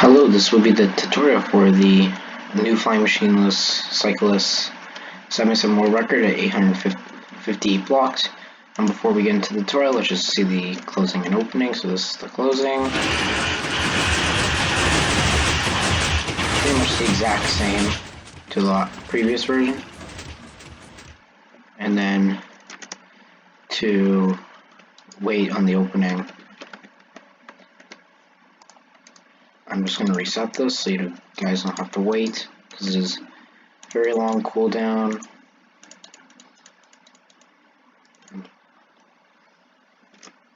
Hello, this will be the tutorial for the new flying machineless cyclist semi-sim world record at 858 blocks. And before we get into the tutorial, let's just see the closing and opening. So this is the closing. Pretty much the exact same to the previous version. And then to wait on the opening, I'm just going to reset this so you guys don't have to wait, because it is very long cooldown.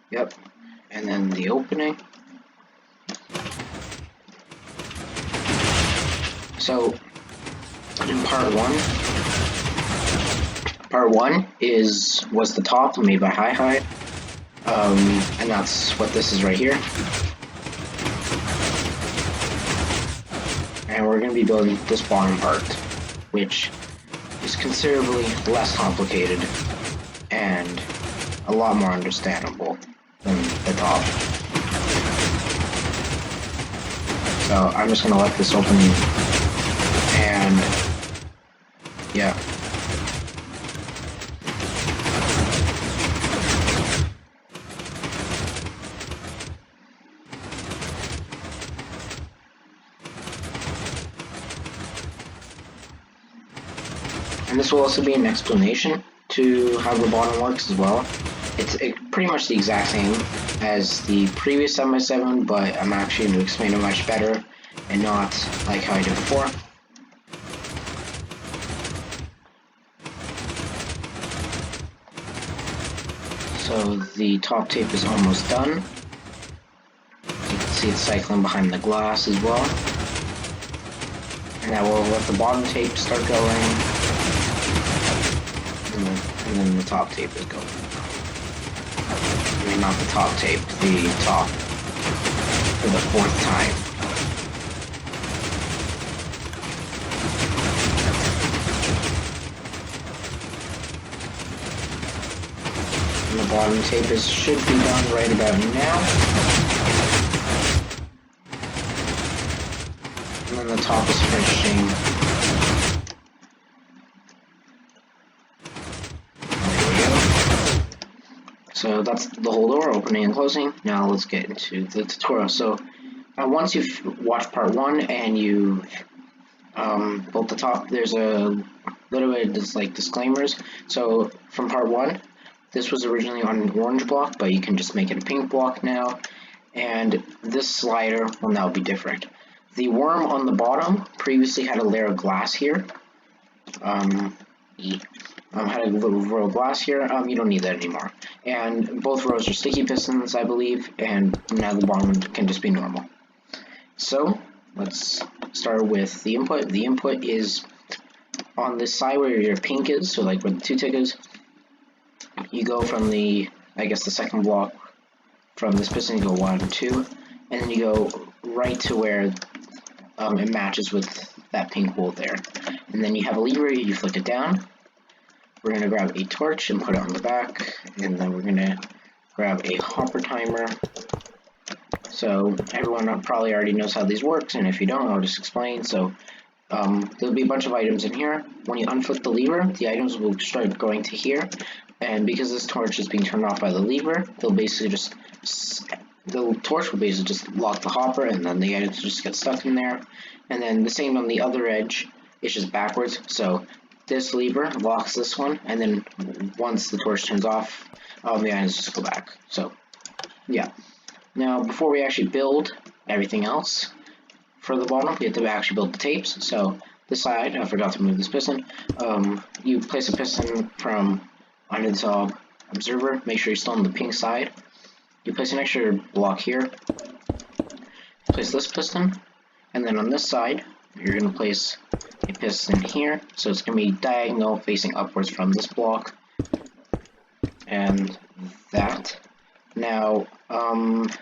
Yep, and then the opening. So in part one was the top made by Hi, and that's what this is right here. And we're going to be building this bottom part, which is considerably less complicated and a lot more understandable than the top. So I'm just going to let this open, and yeah. And this will also be an explanation to how the bottom works as well. It's pretty much the exact same as the previous 7x7, but I'm actually going to explain it much better and not like how I did before. So the top tape is almost done. You can see it's cycling behind the glass as well. And that will let the bottom tape start going. And then the top tape is going. I mean, not the top tape, the top for the fourth time. And the bottom tape should be done right about now. And then the top is finishing. So that's the whole door opening and closing. Now let's get into the tutorial. So once you've watched part one and you've built the top, there's a little bit of like disclaimers. So from part one, this was originally on an orange block, but you can just make it a pink block now. And this slider will now be different. The worm on the bottom previously had a layer of glass here. Had a little row of glass here. You don't need that anymore. And both rows are sticky pistons, I believe, and now the bottom can just be normal. So let's start with the input. The input is on this side where your pink is, so like where the 2-tick is. You go from the, I guess the second block from this piston, you go 1 and 2, and then you go right to where it matches with that pink hole there. And then you have a lever, you flick it down. We're going to grab a torch and put it on the back, and then we're going to grab a hopper timer. So everyone probably already knows how these works, and if you don't, I'll just explain. So there'll be a bunch of items in here. When you unflick the lever, the items will start going to here, and because this torch is being turned off by the lever, the torch will basically just lock the hopper, and then the items just get stuck in there. And then the same on the other edge, it's just backwards. So this lever locks this one, and then once the torch turns off, the items just go back. So yeah. Now before we actually build everything else for the bottom, we have to actually build the tapes. So this side, I forgot to move this piston. You place a piston from under the top observer. Make sure you're still on the pink side. You place an extra block here. Place this piston, and then on this side, you're going to place a piston here, so it's going to be diagonal facing upwards from this block, and that. Now, let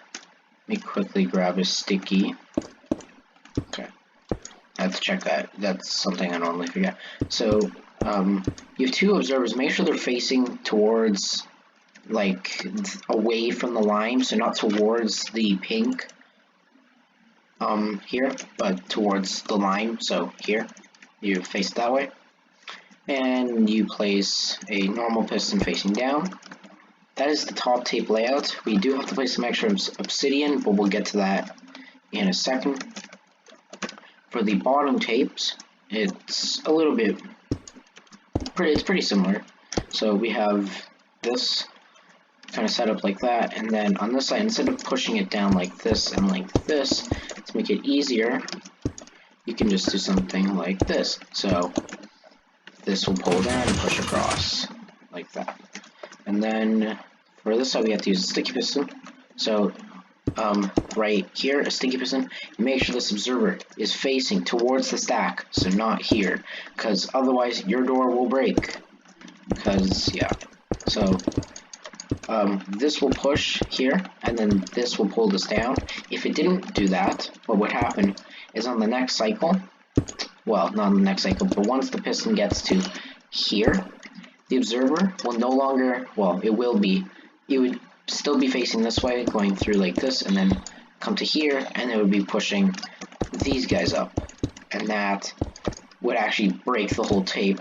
me quickly grab a sticky. Okay, I have to check that. That's something I normally forget. So, you have 2 observers. Make sure they're facing towards, like, away from the line, so not towards the pink here, but towards the line, so here, you face it that way. And you place a normal piston facing down. That is the top tape layout. We do have to place some extra obsidian, but we'll get to that in a second. For the bottom tapes, it's a little bit, it's pretty similar. So we have this kind of set up like that, and then on this side, instead of pushing it down like this and like this, to make it easier, you can just do something like this. So this will pull down and push across like that. And then for this side, we have to use a sticky piston. So right here, a sticky piston, make sure this observer is facing towards the stack, so not here, because otherwise your door will break. Because, yeah. So this will push here, and then this will pull this down. If it didn't do that, what would happen is on the next cycle, well, not on the next cycle, but once the piston gets to here, the observer will no longer, well, it would still be facing this way, going through like this, and then come to here, and it would be pushing these guys up. And that would actually break the whole tape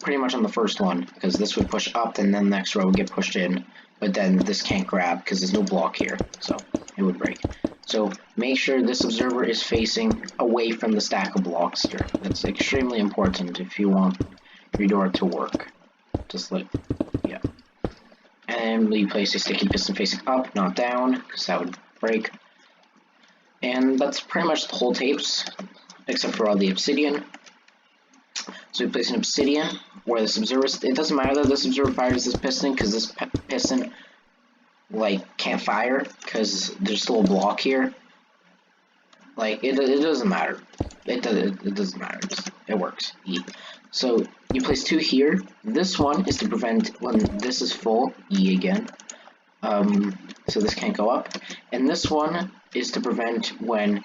pretty much on the first one, because this would push up, and then the next row would get pushed in, but then this can't grab because there's no block here, so it would break. So make sure this observer is facing away from the stack of blocks here. That's extremely important if you want your door to work. Just like, yeah. And we place a sticky piston facing up, not down, because that would break. And that's pretty much the whole tapes, except for all the obsidian. So we place an obsidian where this observer, it doesn't matter that this observer fires this piston, because this piston, like, can't fire, because there's still a block here. Like, it doesn't matter. It doesn't matter. It works. So you place two here. This one is to prevent when this is full. E again. So this can't go up. And this one is to prevent when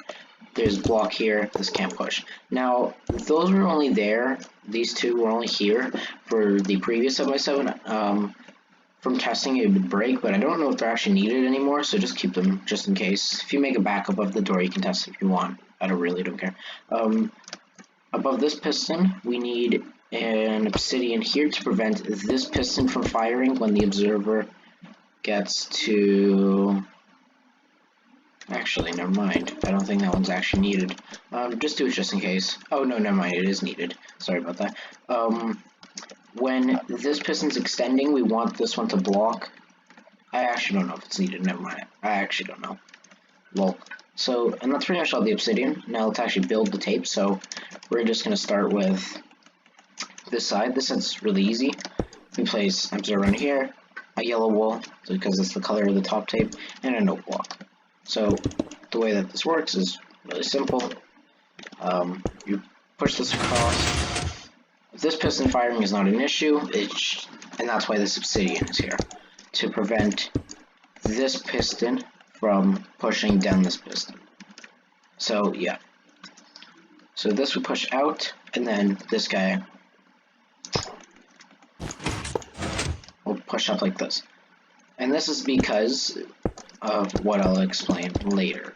there's a block here, this can't push. Now, those were only there. These two were only here for the previous 7x7. From testing, it would break, but I don't know if they're actually needed anymore, so just keep them just in case. If you make a backup of the door, you can test if you want. I really don't care. Above this piston, we need an obsidian here to prevent this piston from firing when the observer gets to... Actually, never mind. I don't think that one's actually needed. Just do it just in case. Oh, no, never mind. It is needed. Sorry about that. When this piston's extending, we want this one to block. I actually don't know if it's needed. Never mind. I actually don't know. Lol. So, and that's pretty much all the obsidian. Now let's actually build the tape. So, we're just going to start with this side. This side's really easy. We place an observer in here, a yellow wool, because it's the color of the top tape, and a note block. So, the way that this works is really simple. You push this across. If this piston firing is not an issue, and that's why this obsidian is here, to prevent this piston from pushing down this piston. So, yeah. So this would push out, and then this guy will push up like this. And this is because of what I'll explain later.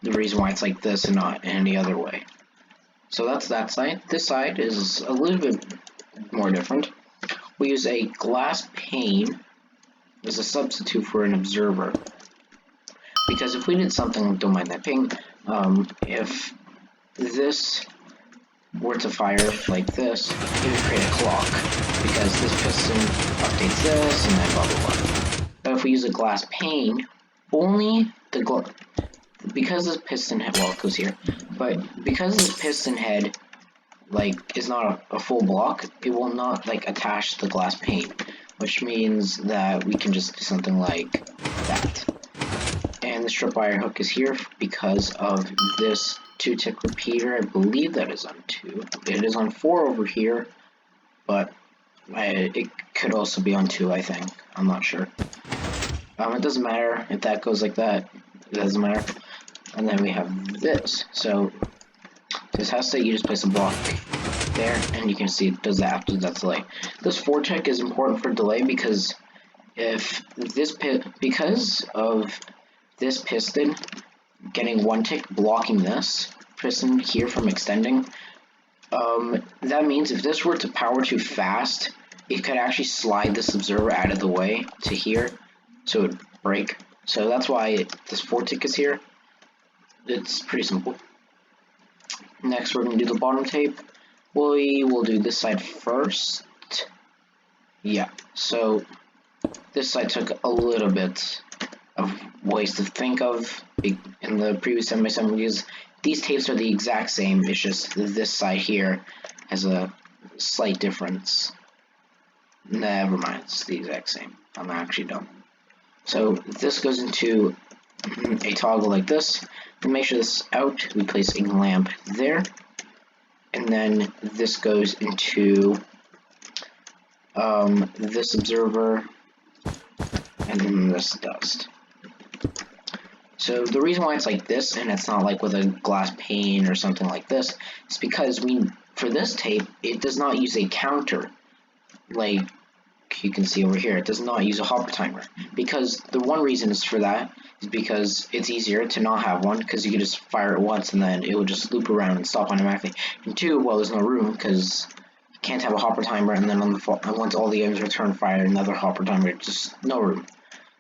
The reason why it's like this and not any other way. So that's that side. This side is a little bit more different. We use a glass pane as a substitute for an observer. Because if we did something, don't mind that ping, if this were to fire like this, it would create a clock. Because this piston updates this and then blah blah blah. But if we use a glass pane, only the because this piston head, well, it goes here, but because this piston head, like, is not a full block, it will not, like, attach the glass pane, which means that we can just do something like that. And the strip wire hook is here because of this 2-tick repeater. I believe that is on 2. It is on 4 over here, but it could also be on 2, I think. I'm not sure. It doesn't matter if that goes like that. It doesn't matter. And then we have this. So this has to, you just place a block there, and you can see it does that after that delay. This 4-tick is important for delay because if this because of this piston, getting one tick, blocking this piston here from extending. That means if this were to power too fast, it could actually slide this observer out of the way to here, so it would break. So that's why this 4 tick is here. It's pretty simple. Next, we're going to do the bottom tape. We will do this side first. Yeah, so this side took a little bit of ways to think of in the previous 7x7 because these tapes are the exact same. It's just this side here has a slight difference. Never mind, it's the exact same. I'm actually dumb. So this goes into a toggle like this. To make sure this is out, we place a lamp there, and then this goes into this observer, and then this dust. So the reason why it's like this and it's not like with a glass pane or something like this is because for this tape it does not use a counter like you can see over here. It does not use a hopper timer, because the one reason is for that is because it's easier to not have one, because you can just fire it once and then it will just loop around and stop automatically. And two, well, there's no room because you can't have a hopper timer and then once all the items return, fire another hopper timer. Just no room.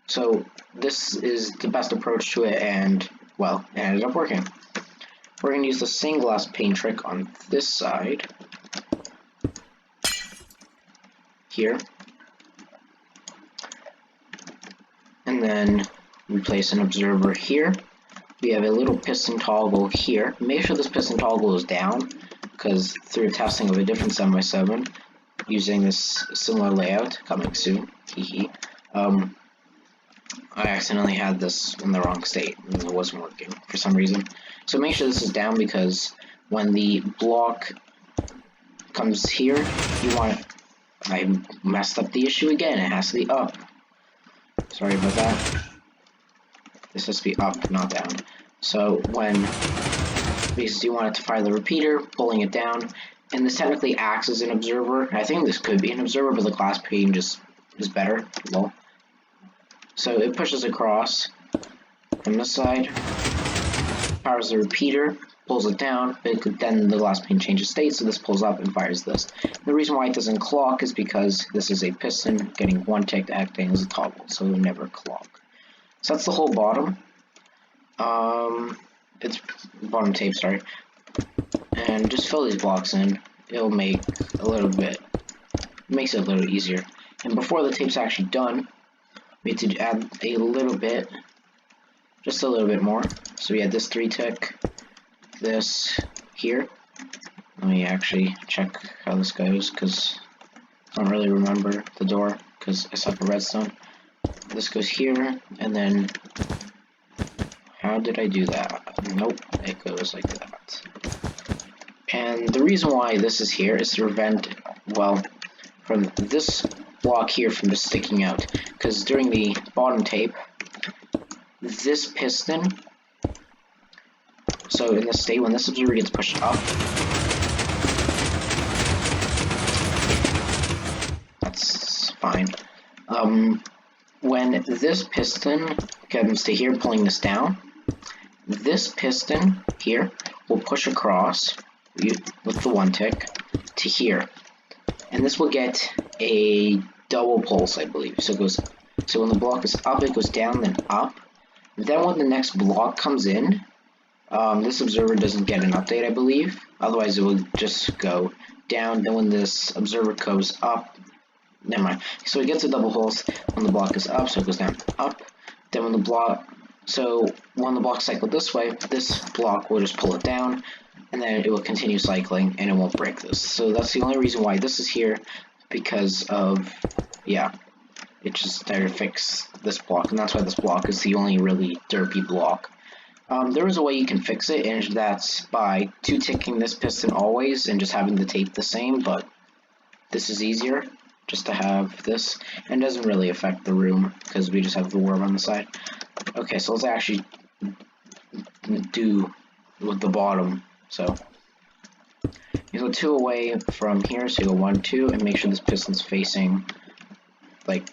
So this is the best approach to it, and well, it ended up working. We're going to use the same glass pane trick on this side here, and then we place an observer here. We have a little piston toggle here. Make sure this piston toggle is down, because through testing of a different 7x7 using this similar layout coming soon, I accidentally had this in the wrong state and it wasn't working for some reason. So make sure this is down, because when the block comes here, you want it. I messed up the issue again. It has to be up. Sorry about that. This has to be up, not down. So because you want it to fire the repeater, pulling it down, and this technically acts as an observer. I think this could be an observer, but the glass pane just is better. Well, so it pushes across from this side, powers the repeater, pulls it down, but then the glass pane changes state, so this pulls up and fires this. The reason why it doesn't clock is because this is a piston getting one tick acting as a toggle, so it will never clock. So that's the whole bottom. It's bottom tape, sorry. And just fill these blocks in. It'll make makes it a little easier. And before the tape's actually done, we need to add a little bit, just a little bit more. So we had this 3 tick, this here. Let me actually check how this goes, because I don't really remember the door, because I suck at redstone. This goes here, and then how did I do that? Nope, it goes like that. And the reason why this is here is to prevent, well, from this block here from just sticking out, because during the bottom tape, this piston, so in this state, when this observer gets pushed up, that's fine. When this piston comes to here, pulling this down, this piston here will push across with the 1 tick to here, and this will get a double pulse, I believe. So it goes. So when the block is up, it goes down, then up. Then when the next block comes in, this observer doesn't get an update, I believe. Otherwise, it will just go down. Then when this observer goes up, never mind. So it gets a double pulse when the block is up, so it goes down, up. Then when the block cycles this way, this block will just pull it down, and then it will continue cycling, and it won't break this. So that's the only reason why this is here, because of, yeah, it just started to fix this block, and that's why this block is the only really derpy block. There is a way you can fix it, and that's by 2-ticking this piston always and just having the tape the same, but this is easier just to have this, and doesn't really affect the room because we just have the warp on the side. Okay, so let's actually do with the bottom. So you go 2 away from here, so you go 1, 2, and make sure this piston's facing like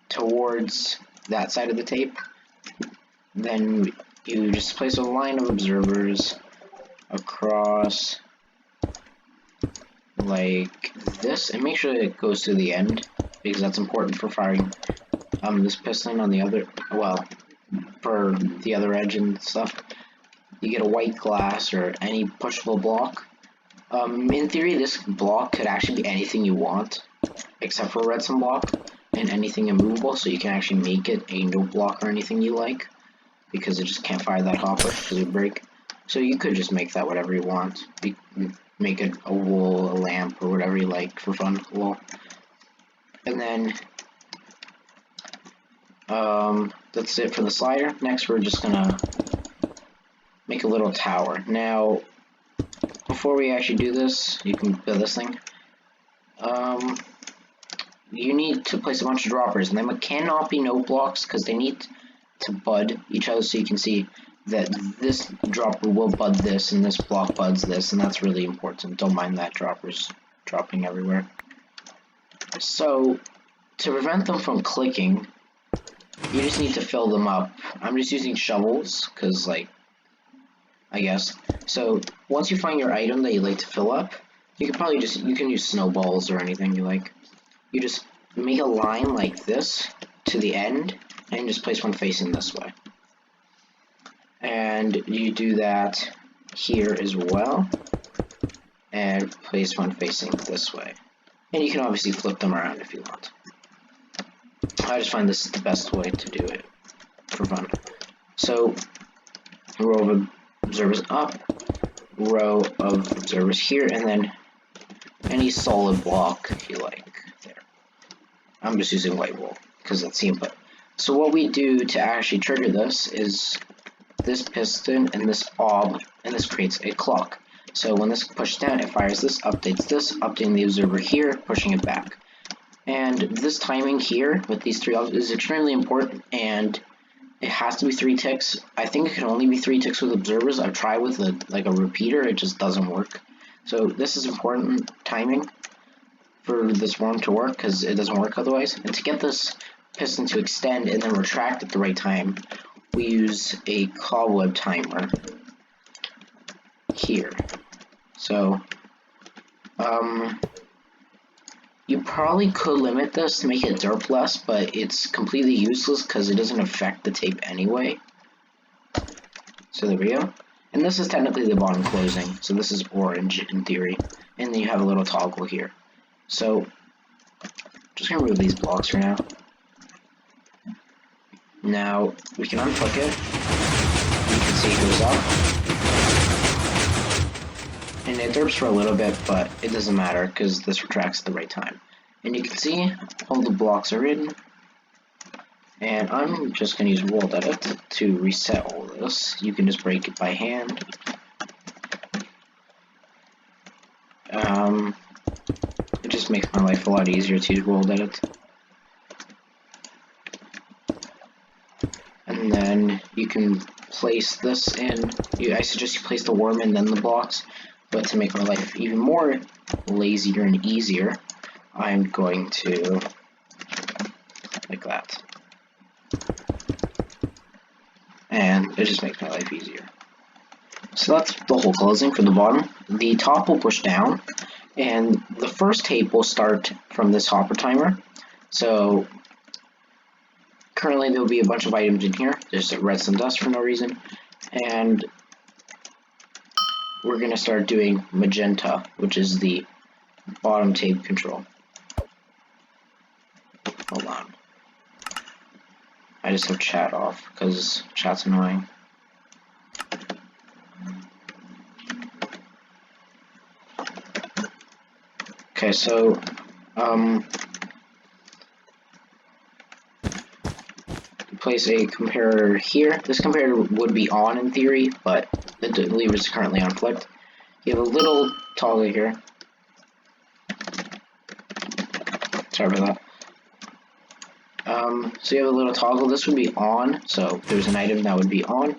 towards that side of the tape. Then you just place a line of observers across like this, and make sure it goes to the end, because that's important for firing this piston on the other, well, for the other edge and stuff. You get a white glass or any pushable block. In theory, this block could actually be anything you want, except for a redstone block, and anything immovable, so you can actually make it a no block or anything you like, because it just can't fire that hopper because it would break. So you could just make that whatever you want. Make it a wool, a lamp, or whatever you like for fun. Lol. And then that's it for the slider. Next, we're just gonna make a little tower. Now, before we actually do this, you can build this thing. You need to place a bunch of droppers, and they cannot be no blocks because they need to bud each other, so you can see that this dropper will bud this, and this block buds this, and that's really important. Don't mind that droppers dropping everywhere. So, to prevent them from clicking, you just need to fill them up. I'm just using shovels, because, like, I guess. So, once you find your item that you like to fill up, you can use snowballs or anything you like. You just make a line like this to the end, and just place one facing this way. And you do that here as well, and place one facing this way. And you can obviously flip them around if you want. I just find this is the best way to do it for fun. So, row of observers up, row of observers here, and then any solid block you like there. I'm just using white wool because that's the input. So what we do to actually trigger this is this piston and this bob, and this creates a clock. So when this pushes down, it fires this, updating the observer here, pushing it back. And this timing here with these three objects is extremely important, and it has to be 3 ticks. I think it can only be 3 ticks with observers. I've tried with a repeater, it just doesn't work. So this is important timing for this worm to work, because it doesn't work otherwise. And to get this piston to extend and then retract at the right time, we use a cobweb timer here. So, you probably could limit this to make it derp less, but it's completely useless because it doesn't affect the tape anyway. So there we go. And this is technically the bottom closing, so this is orange in theory. And then you have a little toggle here. So, just gonna remove these blocks for now. Now, we can unhook it. You can see it goes up. And it derps for a little bit, but it doesn't matter because this retracts at the right time. And you can see all the blocks are in. And I'm just going to use World Edit to reset all this. You can just break it by hand. It just makes my life a lot easier to use World Edit. And then you can place this in. I suggest you place the worm and then the blocks. But to make my life even more lazier and easier, I'm going to like that. And it just makes my life easier. So that's the whole closing for the bottom. The top will push down, and the first tape will start from this hopper timer. So currently there will be a bunch of items in here. There's redstone dust for no reason, and we're going to start doing magenta, which is the bottom tape control. Hold on. I just have chat off because chat's annoying. Okay, so place a comparator here. This comparator would be on in theory, but the lever is currently on flipped. You have a little toggle here. Sorry about that. So you have a little toggle. This would be on, so if there's an item that would be on.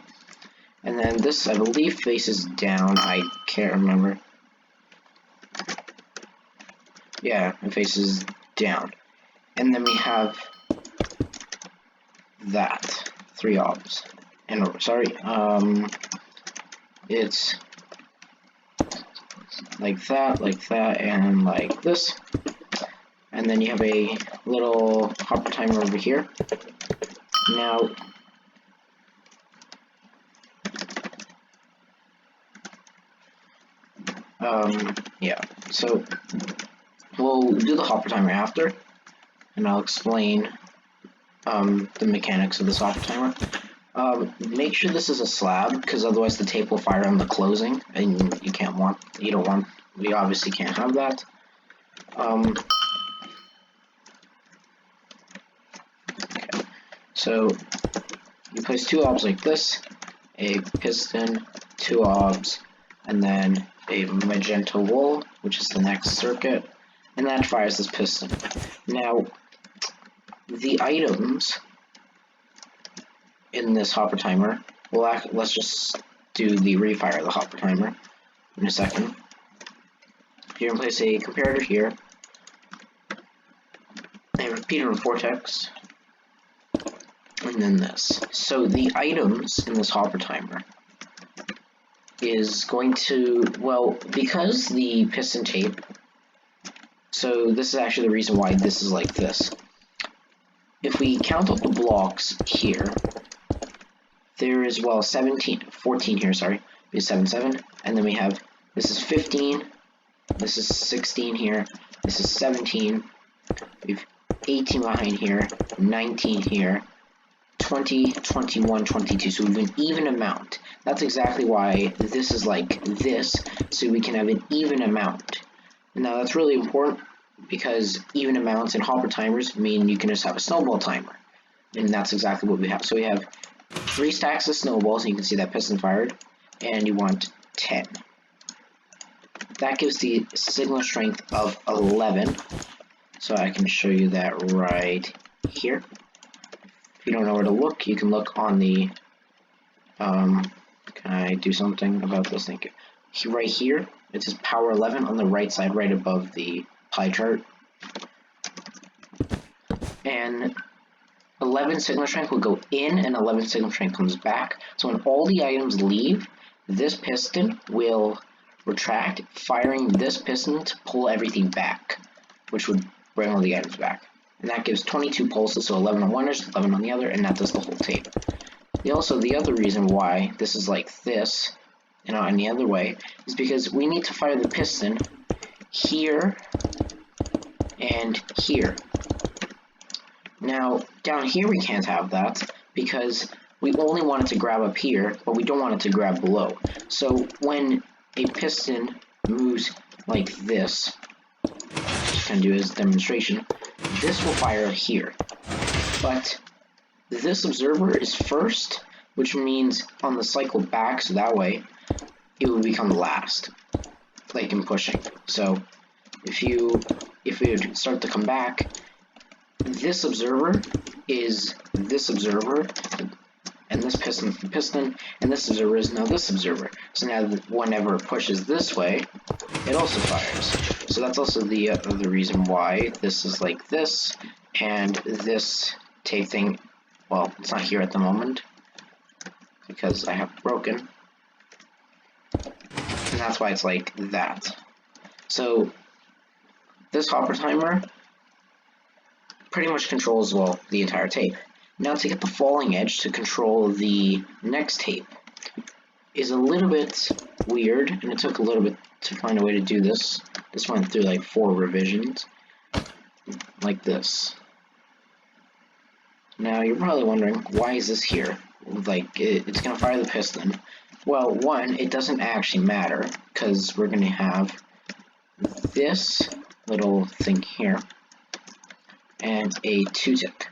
And then this, I believe, faces down. I can't remember. Yeah, it faces down. And then we have that. 3 obs. it's like that, and like this. And then you have a little hopper timer over here. Now, yeah, so we'll do the hopper timer after, and I'll explain the mechanics of this hopper timer. Make sure this is a slab, because otherwise the tape will fire on the closing, and we obviously can't have that. Okay. So you place two obs like this, a piston, two obs, and then a magenta wool, which is the next circuit, and that fires this piston. Now, the items in this hopper timer, let's just do the refire of the hopper timer in a second. You're going to place a comparator here, a repeater and vortex, and then this. So the items in this hopper timer is going to, well, because the piston tape, so this is actually the reason why this is like this. If we count up the blocks here, there is, well, 14 here, sorry, we have 7, 7, and then we have, this is 15, this is 16 here, this is 17, we have 18 behind here, 19 here, 20, 21, 22, so we have an even amount. That's exactly why this is like this, so we can have an even amount. Now that's really important, because even amounts in hopper timers mean you can just have a snowball timer, and that's exactly what we have. So we have 3 stacks of snowballs, and you can see that piston fired, and you want 10. That gives the signal strength of 11, so I can show you that right here. If you don't know where to look, you can look on the, can I do something about this? Thank you. Right here, it says power 11 on the right side, right above the pie chart. And 11 signal strength will go in, and 11 signal strength comes back. So when all the items leave, this piston will retract, firing this piston to pull everything back, which would bring all the items back. And that gives 22 pulses, so 11 on one edge, 11 on the other, and that does the whole tape. Also, the other reason why this is like this, and not any other way, is because we need to fire the piston here and here. Now, down here we can't have that, because we only want it to grab up here, but we don't want it to grab below. So when a piston moves like this, just gonna do as a demonstration, this will fire here. But this observer is first, which means on the cycle back, so that way it will become last, like in pushing. So if we start to come back, this observer is this observer, and this piston is the piston, and this observer is now this observer. So now whenever it pushes this way, it also fires. So that's also the other reason why this is like this, and this tape thing, well, it's not here at the moment, because I have it broken. And that's why it's like that. So this hopper timer pretty much controls, well, the entire tape. Now to get the falling edge to control the next tape is a little bit weird, and it took a little bit to find a way to do this. This went through like 4 revisions, like this. Now you're probably wondering, why is this here? Like, it's gonna fire the piston. Well, one, it doesn't actually matter, because we're gonna have this little thing here, and a 2-tick.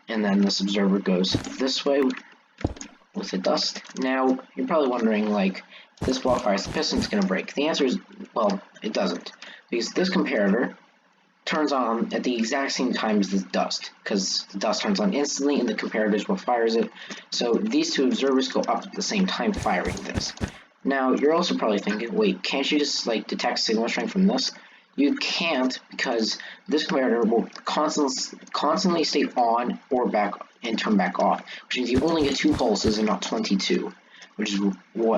And then this observer goes this way with the dust. Now, you're probably wondering, like, this block fires the piston, it's gonna break. The answer is, well, it doesn't. Because this comparator turns on at the exact same time as the dust, because the dust turns on instantly and the comparator is what fires it. So these 2 observers go up at the same time firing this. Now, you're also probably thinking, wait, can't you just, like, detect signal strength from this? You can't, because this converter will constantly stay on or back and turn back off, which means you only get 2 pulses and not 22, which is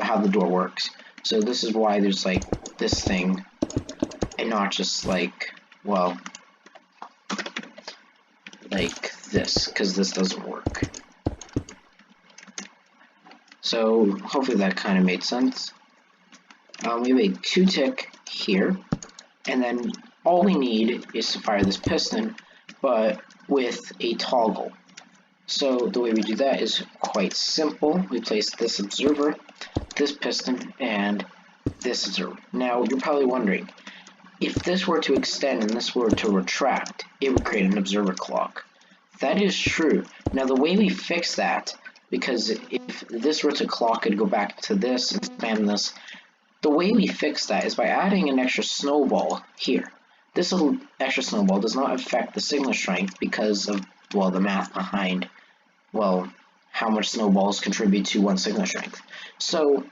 how the door works. So this is why there's like this thing, and not just like, well, like this, because this doesn't work. So hopefully that kind of made sense. We have a 2-tick here, and then all we need is to fire this piston, but with a toggle. So the way we do that is quite simple. We place this observer, this piston, and this observer. Now you're probably wondering, if this were to extend and this were to retract, it would create an observer clock. That is true. Now the way we fix that, because if this were to clock, it'd go back to this and spam this. The way we fix that is by adding an extra snowball here. This little extra snowball does not affect the signal strength because of, well, the math behind, well, how much snowballs contribute to one signal strength. So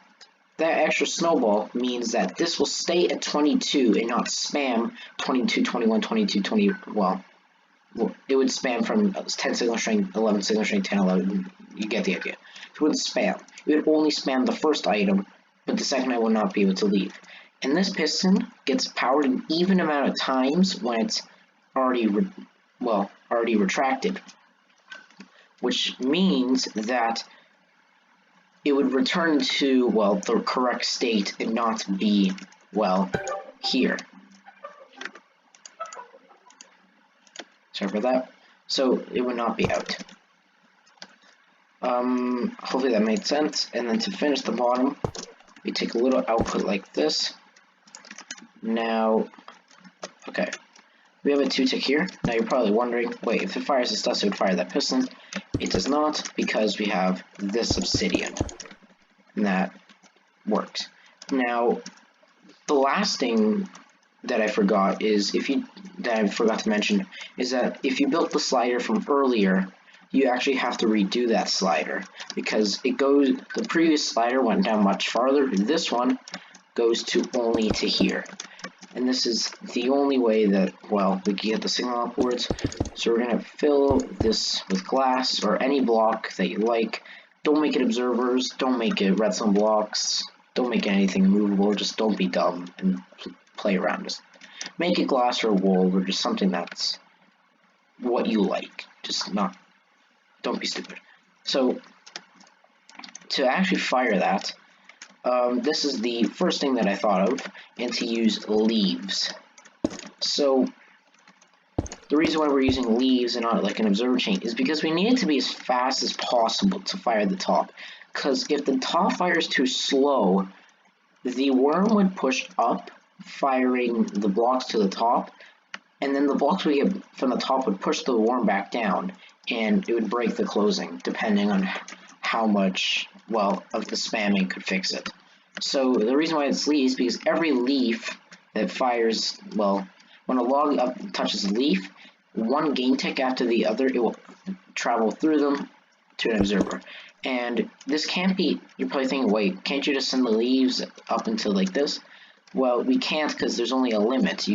that extra snowball means that this will stay at 22 and not spam 22, 21, 22, 20, well, it would spam from 10 signal strength, 11 signal strength, 10, 11, you get the idea. It wouldn't spam. It would only spam the first item, but the second I will not be able to leave. And this piston gets powered an even amount of times when it's already retracted, which means that it would return to, well, the correct state and not be, well, here. Sorry for that. So it would not be out. Hopefully that made sense. And then to finish the bottom, we take a little output like this. Now, okay, we have a 2-tick here. Now you're probably wondering, wait, if it fires this dust, it would fire that piston. It does not, because we have this obsidian, and that works. Now, the last thing that I forgot to mention is that if you built the slider from earlier, you actually have to redo that slider, because the previous slider went down much farther. This one goes only to here, and this is the only way that, well, we can get the signal upwards. So we're going to fill this with glass or any block that you like. Don't make it observers, don't make it redstone blocks, don't make anything movable, just don't be dumb and play around. Just make it glass or wool or just something that's what you like, don't be stupid. So to actually fire that, this is the first thing that I thought of, and to use leaves. So the reason why we're using leaves and not like an observer chain is because we need it to be as fast as possible to fire the top. Because if the top fires too slow, the worm would push up, firing the blocks to the top, and then the blocks we get from the top would push the worm back down, and it would break the closing, depending on how much, well, of the spamming could fix it. So the reason why it's leaves, because every leaf that fires, well, when a log touches a leaf, one gain tick after the other, it will travel through them to an observer. And this can't be, you're probably thinking, wait, can't you just send the leaves up until like this? Well, we can't, because there's only a limit.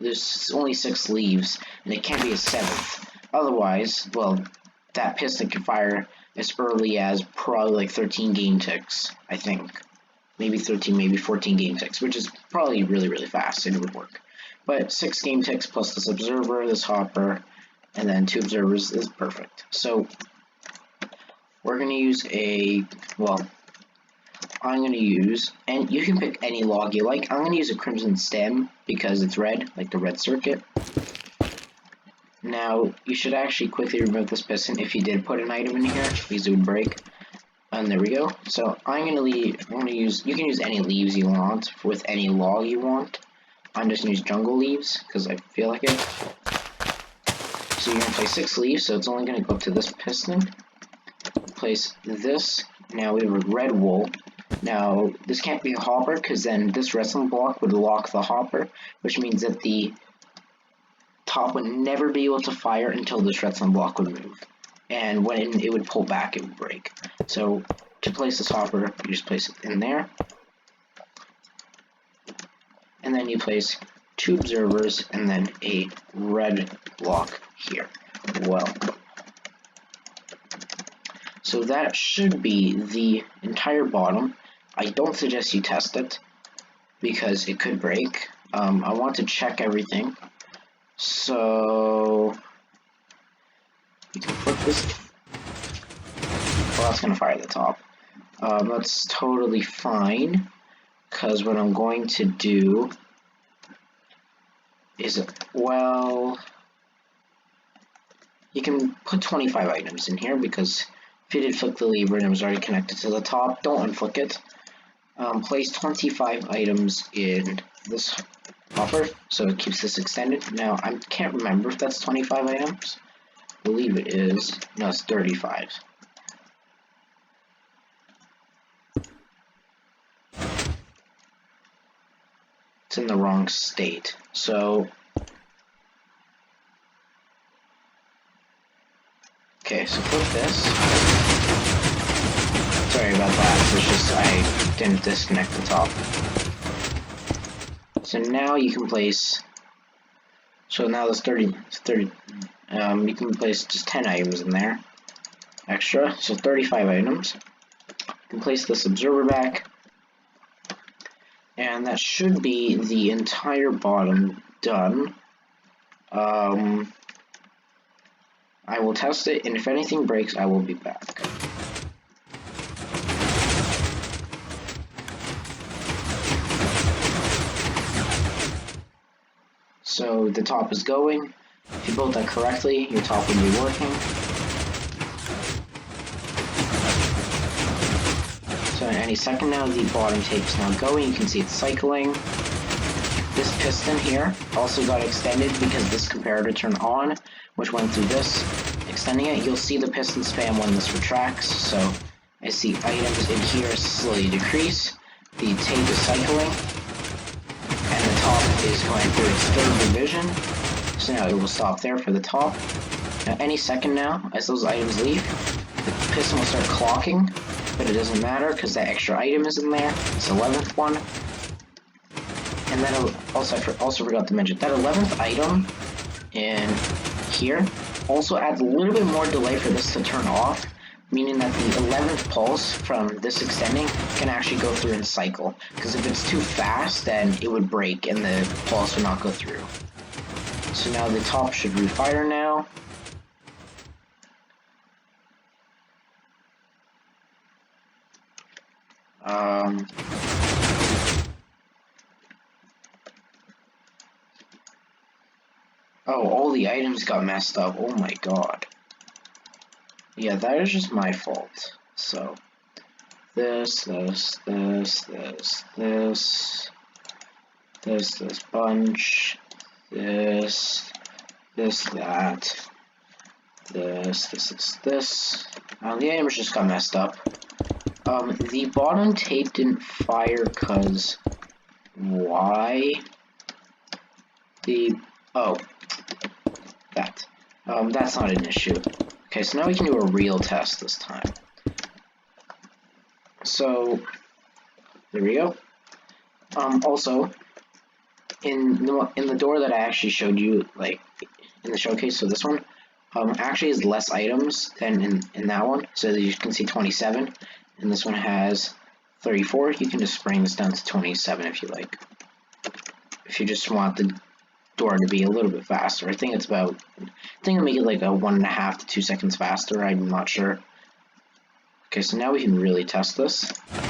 There's only 6 leaves, and it can't be a 7th. Otherwise, well, that piston can fire as early as probably like 13 game ticks, I think. Maybe 13, maybe 14 game ticks, which is probably really, really fast, and it would work. But 6 game ticks plus this observer, this hopper, and then 2 observers is perfect. So we're going to use I'm going to use, and you can pick any log you like. I'm going to use a crimson stem because it's red, like the red circuit. Now, you should actually quickly remove this piston if you did put an item in here, because it would break. And there we go. So you can use any leaves you want with any log you want. I'm just going to use jungle leaves because I feel like it. So you're going to place 6 leaves, so it's only going to go up to this piston. Place this. Now we have a red wool. Now this can't be a hopper because then this redstone block would lock the hopper, which means that the top would never be able to fire until this redstone block would move. And when it would pull back, it would break. So to place this hopper, you just place it in there. And then you place 2 observers, and then a red block here. Well, so that should be the entire bottom. I don't suggest you test it because it could break. I want to check everything. So you can flip this. Well, that's going to fire at the top. That's totally fine, because what I'm going to do is, well, you can put 25 items in here, because if you did flick the lever and it was already connected to the top, don't unflick it. Place 25 items in this hopper, so it keeps this extended. Now, I can't remember if that's 25 items. I believe it is. No, it's 35. It's in the wrong state. So, okay, so flip this. Sorry about that, it's just I didn't disconnect the top. So now you can place, so now there's 30, you can place just 10 items in there, extra, so 35 items. You can place this observer back, and that should be the entire bottom done. I will test it, and if anything breaks, I will be back. So the top is going. If you built that correctly, your top will be working. So any second now, the bottom tape is now going. You can see it's cycling. This piston here also got extended because this comparator turned on, which went through this, extending it. You'll see the piston spam when this retracts. So I see items in here slowly decrease. The tape is cycling, and the top is going through its third division. So now it will stop there for the top. Now any second now, as those items leave, the piston will start clocking, but it doesn't matter because that extra item is in there. It's the 11th one. And then also forgot to mention that 11th item in here also adds a little bit more delay for this to turn off, meaning that the 11th pulse from this extending can actually go through and cycle, because if it's too fast, then it would break and the pulse would not go through. So now the top should refire now. Oh, all the items got messed up. Oh my god. Yeah, that is just my fault. So, this bunch, this. The items just got messed up. The bottom tape didn't fire because why? That's not an issue. Okay, so now we can do a real test this time. So, there we go. Also, in the door that I actually showed you, like, in the showcase, so this one, actually has less items than in that one, so that you can see 27, and this one has 34. You can just bring this down to 27 if you like. If you just want the door to be a little bit faster. I think it'll make it like a 1.5 to 2 seconds faster. I'm not sure. Okay, so now we can really test this. And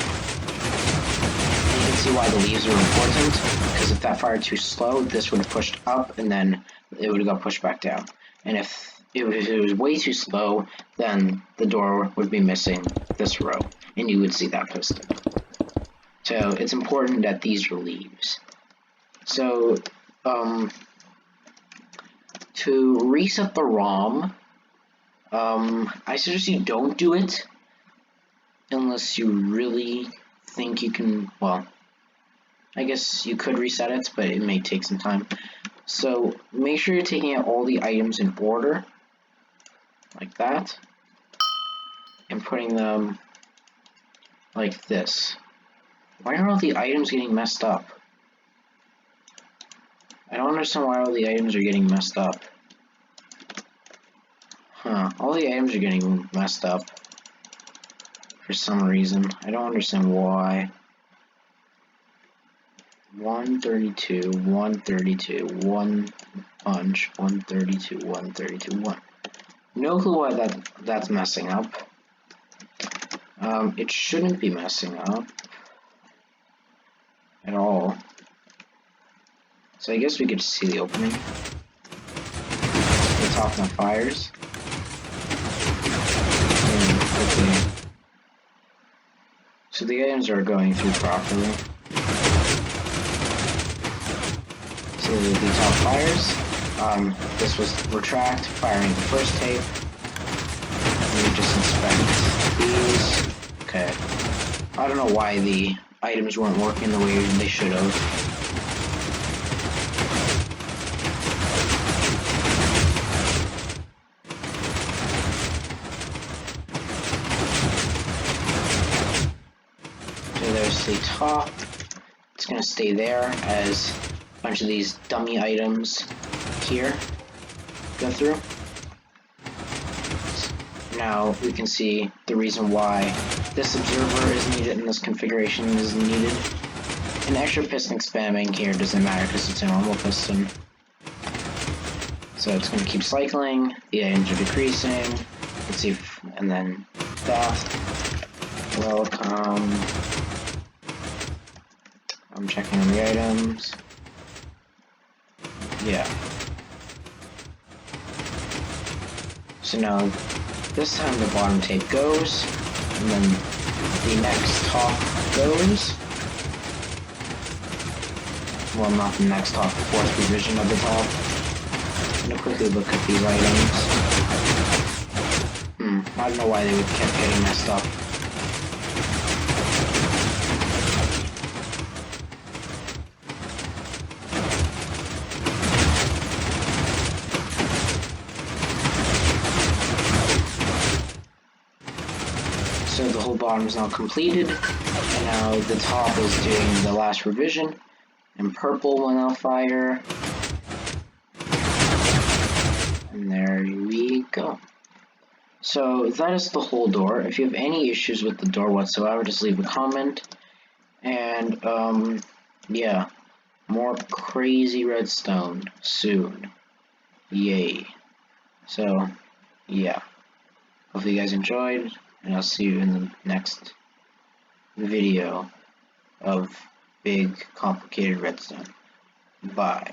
you can see why the leaves are important, because if that fired too slow, this would have pushed up and then it would have got pushed back down. And if it was way too slow, then the door would be missing this row, and you would see that piston. So it's important that these are leaves. So, to reset the ROM, I suggest you don't do it unless you really think you can. Well, I guess you could reset it, but it may take some time. So make sure you're taking out all the items in order, like that, and putting them like this. Why are all the items getting messed up? I don't understand why all the items are getting messed up. Huh, all the items are getting messed up. For some reason. I don't understand why. 132, 132, 1 punch, 132, 132, 1. No clue why that's messing up. It shouldn't be messing up at all. So I guess we could see the opening. The top now fires. Okay. So the items are going through properly. So the top fires. This was retract, firing the first tape. Let me just inspect these. Okay. I don't know why the items weren't working the way they should have. So there's the top. It's going to stay there as a bunch of these dummy items here go through. Now we can see the reason why this observer is needed and this configuration is needed. An extra piston spamming here doesn't matter because it's a normal piston. So it's going to keep cycling, the items are decreasing. Let's see if, and then theft. Welcome. I'm checking on the items. Yeah. So now, this time the bottom tape goes, and then the next top goes. Well, not the next top, the fourth revision of the top. I'm gonna quickly look at these items. I don't know why they would keep getting messed up. So the whole bottom is now completed, and now the top is doing the last revision, and purple will now fire. And there we go. So that is the whole door. If you have any issues with the door whatsoever, just leave a comment. And yeah, more crazy redstone soon. Yay. So yeah, hopefully you guys enjoyed, and I'll see you in the next video of big complicated redstone. Bye.